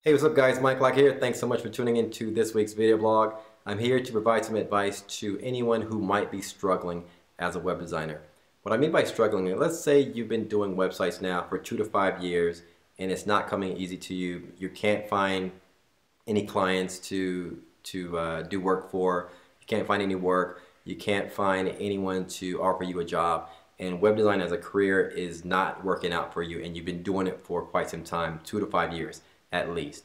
Hey, what's up guys? Mike Lock here. Thanks so much for tuning into this week's video blog. I'm here to provide some advice to anyone who might be struggling as a web designer. What I mean by struggling, let's say you've been doing websites now for 2 to 5 years and it's not coming easy to you. You can't find any clients to do work for. You can't find any work. You can't find anyone to offer you a job. And web design as a career is not working out for you and you've been doing it for quite some time, 2 to 5 years at least.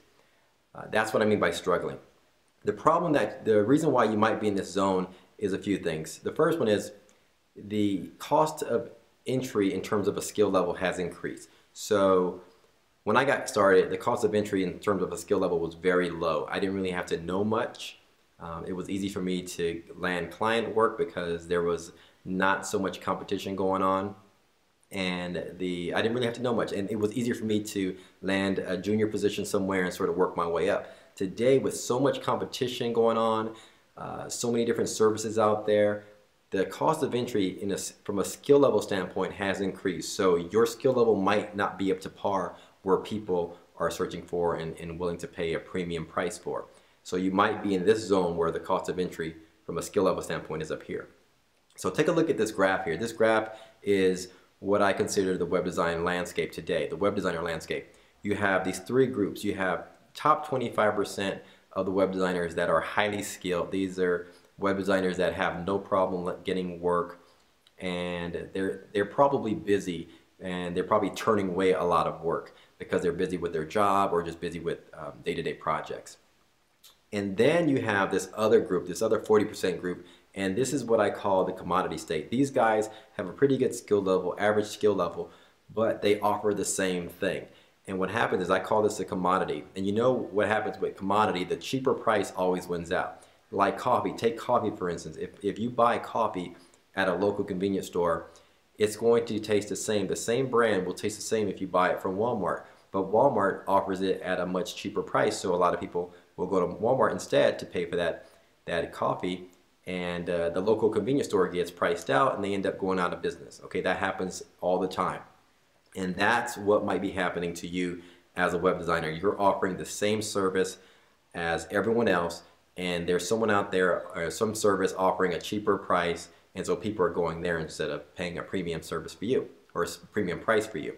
That's what I mean by struggling. The reason why you might be in this zone is a few things. The first one is the cost of entry in terms of a skill level has increased. So when I got started, the cost of entry in terms of a skill level was very low. I didn't really have to know much. It was easy for me to land client work because there was not so much competition going on. And I didn't really have to know much, and it was easier for me to land a junior position somewhere and sort of work my way up. Today, with so much competition going on, so many different services out there, the cost of entry from a skill level standpoint has increased. So your skill level might not be up to par where people are searching for and willing to pay a premium price for. So you might be in this zone where the cost of entry from a skill level standpoint is up here. So take a look at this graph here. This graph is what I consider the web design landscape today, the web designer landscape. You have these three groups. You have top 25% of the web designers that are highly skilled. These are web designers that have no problem getting work, and they're probably busy, and they're probably turning away a lot of work because they're busy with their job or just busy with day-to-day projects. And then you have this other group, this other 40% group, and this is what I call the commodity state. These guys have a pretty good skill level, average skill level, but they offer the same thing. And what happens is I call this a commodity. And you know what happens with commodity, the cheaper price always wins out. Like coffee, take coffee for instance. If you buy coffee at a local convenience store, it's going to taste the same. The same brand will taste the same if you buy it from Walmart. But Walmart offers it at a much cheaper price, so a lot of people will go to Walmart instead to pay for that coffee, and the local convenience store gets priced out and they end up going out of business. Okay, that happens all the time. And that's what might be happening to you as a web designer. You're offering the same service as everyone else, and there's someone out there or some service offering a cheaper price, and so people are going there instead of paying a premium service for you or a premium price for you.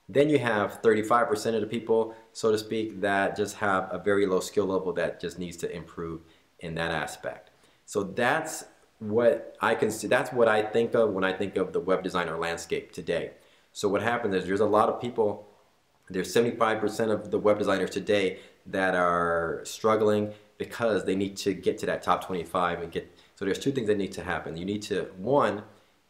Then you have 35% of the people, so to speak, that just have a very low skill level that just needs to improve in that aspect. So that's what I think of when I think of the web designer landscape today. So what happens is there's a lot of people, there's 75% of the web designers today that are struggling because they need to get to that top 25 and so there's two things that need to happen. You need to, one,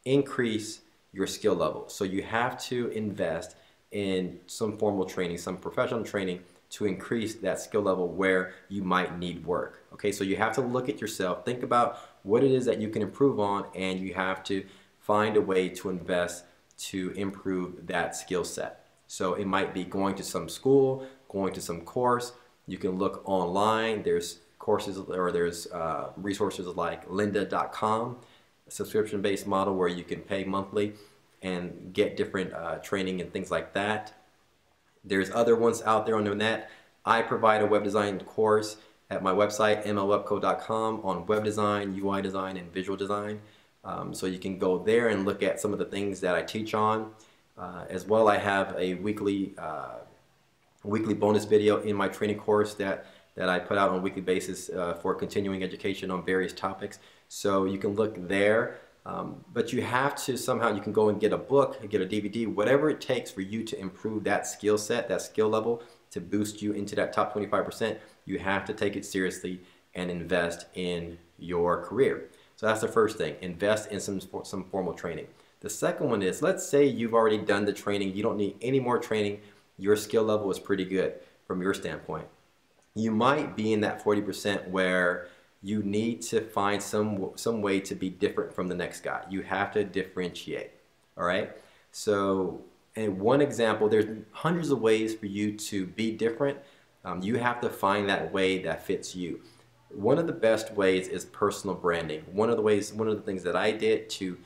increase your skill level. So you have to invest in some formal training, some professional training to increase that skill level where you might need work. Okay, so you have to look at yourself, think about what it is that you can improve on, and you have to find a way to invest to improve that skill set. So it might be going to some school, going to some course. You can look online. There's courses or there's resources like lynda.com, a subscription-based model where you can pay monthly and get different training and things like that. There's other ones out there on the net. I provide a web design course at my website, mlwebco.com, on web design, UI design, and visual design. So you can go there and look at some of the things that I teach on. As well, I have a weekly bonus video in my training course that I put out on a weekly basis for continuing education on various topics. So you can look there. But you have to somehow, you can go and get a book, get a DVD, whatever it takes for you to improve that skill set, that skill level, to boost you into that top 25%. You have to take it seriously and invest in your career. So that's the first thing, invest in some formal training. The second one is, let's say you've already done the training, you don't need any more training, your skill level is pretty good from your standpoint. You might be in that 40% where you need to find some way to be different from the next guy. You have to differentiate, all right? So, and one example, there's hundreds of ways for you to be different. You have to find that way that fits you. One of the best ways is personal branding. One of the things that I did to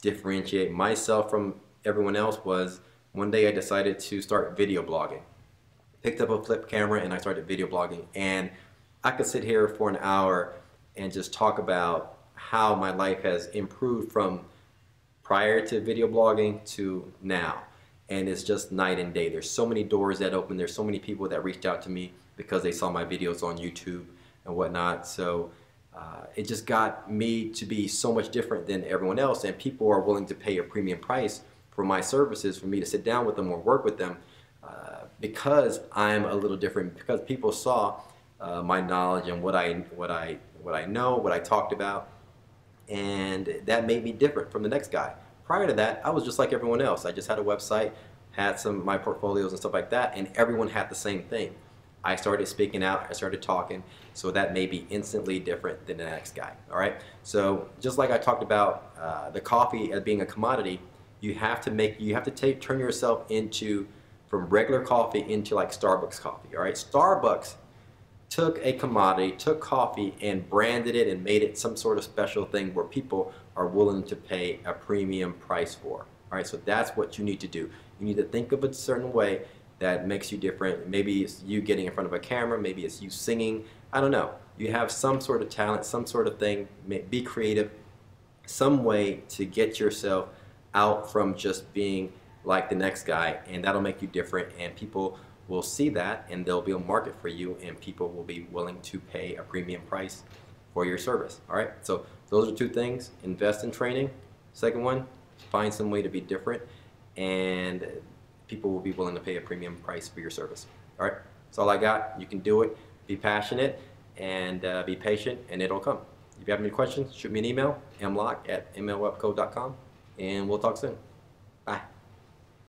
differentiate myself from everyone else was one day I decided to start video blogging. picked up a flip camera and I started video blogging, and I could sit here for an hour and just talk about how my life has improved from prior to video blogging to now. And it's just night and day. There's so many doors that open. There's so many people that reached out to me because they saw my videos on YouTube and whatnot. So it just got me to be so much different than everyone else, and people are willing to pay a premium price for my services, for me to sit down with them or work with them, because I'm a little different, because people saw my knowledge and what I know, what I talked about, and that made me different from the next guy. Prior to that, I was just like everyone else. I just had a website, had some of my portfolios and stuff like that, and everyone had the same thing. I started speaking out, I started talking, so that made me instantly different than the next guy. All right. So just like I talked about the coffee as being a commodity, you have to turn yourself into, from regular coffee into like Starbucks coffee. All right. Starbucks took a commodity, took coffee, and branded it and made it some sort of special thing where people are willing to pay a premium price for. All right, so that's what you need to do. You need to think of it a certain way that makes you different. Maybe it's you getting in front of a camera, maybe it's you singing, I don't know. You have some sort of talent, some sort of thing, be creative, some way to get yourself out from just being like the next guy, and that'll make you different, and people will see that and there'll be a market for you, and people will be willing to pay a premium price for your service. All right, so those are two things. Invest in training. Second one, find some way to be different, and people will be willing to pay a premium price for your service. All right, that's all I got. You can do it. Be passionate and be patient, and it'll come. If you have any questions, shoot me an email, mlock@mlwebco.com, and we'll talk soon. Bye.